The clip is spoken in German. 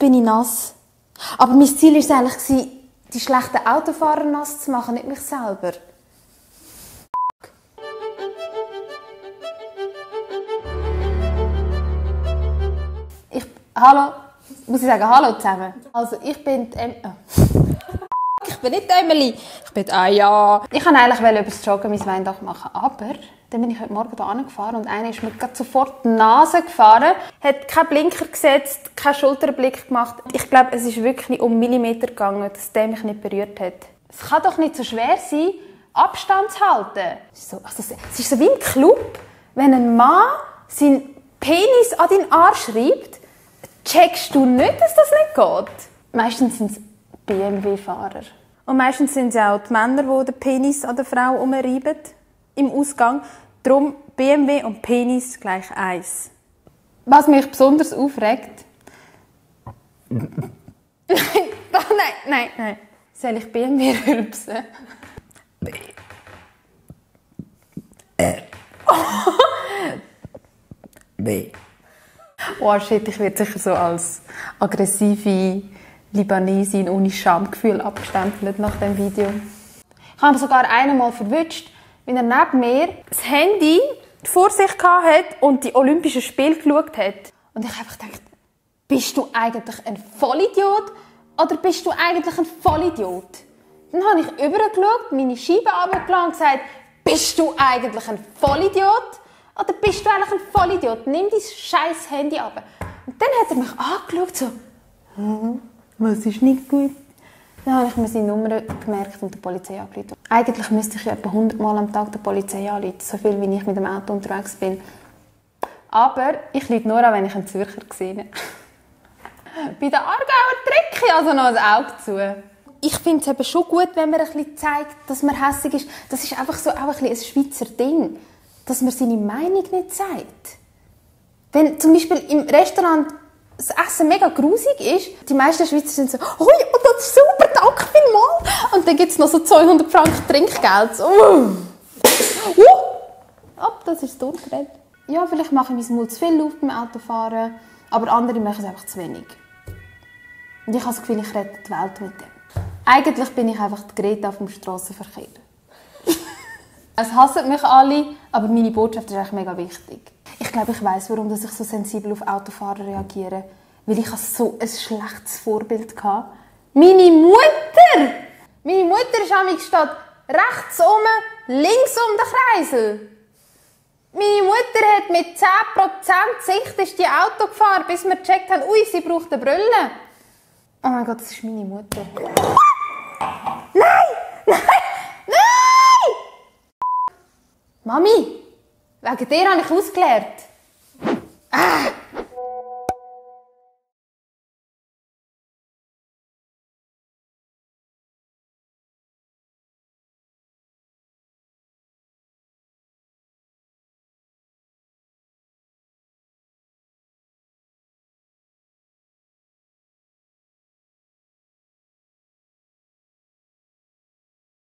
bin ich nass. Aber mein Ziel war es eigentlich, die schlechten Autofahrer nass zu machen, nicht mich selber. Hallo, muss ich sagen, hallo zusammen. Also ich bin die Ich bin nicht die Emily, ich bin ja. Ich wollte eigentlich über das Joggen mein Weindach machen, aber dann bin ich heute Morgen hier angefahren und einer ist mir gerade sofort die Nase gefahren, hat keinen Blinker gesetzt, keinen Schulterblick gemacht. Ich glaube, es ist wirklich um Millimeter gegangen, dass der mich nicht berührt hat. Es kann doch nicht so schwer sein, Abstand zu halten. Es ist so wie im Club, wenn ein Mann seinen Penis an deinen Arsch reibt, checkst du nicht, dass das nicht geht? Meistens sind es BMW-Fahrer. Und meistens sind es auch die Männer, die den Penis an der Frau umreiben. Im Ausgang. Darum BMW und Penis gleich 1. Was mich besonders aufregt... Nein. Soll ich BMW rülpsen? B. Oh shit, ich werde sicher so als aggressive Libanesin ohne Schamgefühl abgestempelt nach dem Video. Ich habe sogar einmal verwünscht, wenn er neben mir das Handy vor sich hatte und die Olympischen Spiele geschaut hat. Und ich habe einfach gedacht, bist du eigentlich ein Vollidiot oder bist du eigentlich ein Vollidiot? Dann habe ich rübergeschaut, meine Scheibe runtergelassen und gesagt, bist du eigentlich ein Vollidiot? Oder bist du eigentlich ein Vollidiot? Nimm dein scheiß Handy ab. Und dann hat er mich angeschaut, so, was ist nicht gut? Dann habe ich mir seine Nummer gemerkt und der Polizei angerufen. Eigentlich müsste ich ja etwa 100 Mal am Tag der Polizei anrufen, so viel, wie ich mit dem Auto unterwegs bin. Aber ich rufe nur an, wenn ich einen Zürcher sehe. Bei den Aargauer drücke ich also noch ein Auge zu. Ich finde es eben schon gut, wenn man ein bisschen zeigt, dass man hässig ist. Das ist einfach so auch ein Schweizer Ding, dass man seine Meinung nicht sagt. Wenn zum Beispiel im Restaurant das Essen mega grusig ist, die meisten Schweizer sind so, «Ui, oh, das ist super, danke vielmals!» Und dann gibt es noch so 200 Franken Trinkgeld. So, das ist das Unterrede. Ja, vielleicht mache ich mein Mund zu viel auf beim Autofahren, aber andere machen es einfach zu wenig. Und ich habe das Gefühl, ich rette die Welt mit dem. Eigentlich bin ich einfach die Greta vom Strassenverkehr. Es hassen mich alle, aber meine Botschaft ist eigentlich mega wichtig. Ich glaube, ich weiss, warum ich so sensibel auf Autofahrer reagiere. Weil ich so ein schlechtes Vorbild hatte. Meine Mutter! Meine Mutter ist amigs statt rechts links den Kreisel. Meine Mutter hat mit 10% Sicht ist die Auto gefahren, bis wir gecheckt haben, ui, sie braucht eine Brille. Oh mein Gott, das ist meine Mutter. Nein! Mami, wegen dir habe ich ausgelernt.